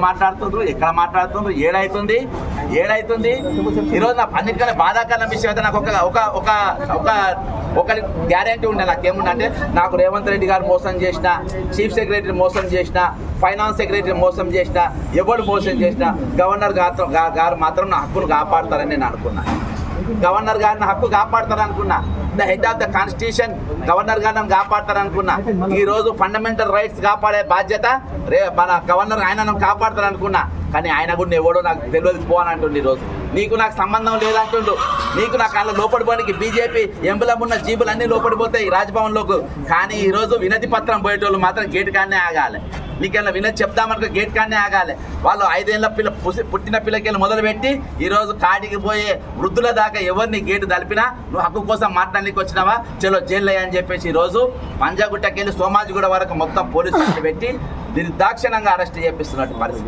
మాట్లాడుతుండ్రు, ఎక్కడ మాట్లాడుతుండ్రు, ఏడైతుంది ఈరోజు నా అన్నిటికన్నా బాధాకరణ విషయం అయితే నాకు ఒక గ్యారంటీ ఉండే. నాకేముందంటే నాకు రేవంత్ రెడ్డి గారు మోసం చేసిన, చీఫ్ సెక్రటరీ మోసం చేసిన, ఫైనాన్స్ సెక్రటరీ మోసం చేసిన, ఎవరు మోసం చేసిన గవర్నర్ గారు మాత్రం నా హక్కును కాపాడతారని నేను అనుకున్నా. గవర్నర్ గారిని హక్కు కాపాడతారనుకున్నా. The head of the constitution governor గారు నన్ను కాపాడతారనుకున్నా. ఈరోజు ఫండమెంటల్ రైట్స్ కాపాడే బాధ్యత మన గవర్నర్ ఆయన కాపాడతారనుకున్నా. కానీ ఆయన కూడా ఎవడో నాకు తెలియదు పో అని అంటుండే. ఈరోజు నీకు నాకు సంబంధం లేదంటుండు. నీకు నాకు అందులో లోపడిపోనికి బీజేపీ ఎంబులం ఉన్న జీబులు అన్నీ లోపడిపోతాయి రాజ్భవన్లోకి. కానీ ఈరోజు వినతి పత్రం పోయేటోళ్ళు మాత్రం గేట్ కాడనే ఆగాలి. నీకేళ్ళ వినతి చెప్దామనుకో గేట్ కాడనే ఆగాలి. వాళ్ళు 5 ఏళ్ళ పుట్టిన పిల్లకెళ్ళి మొదలుపెట్టి ఈరోజు కాడికి పోయే వృద్ధుల దాకా ఎవరిని గేటు తలిపినా నువ్వు హక్కు కోసం మాట్లాడడానికి వచ్చినావా, చలో జైల్లో అని చెప్పేసి ఈరోజు పంజాగుట్టకెళ్ళి సోమాజిగూడ వరకు మొత్తం పోలీసులు పెట్టి నిర్దాక్షిణంగా అరెస్ట్ చేపిస్తున్నట్టు పరిస్థితి.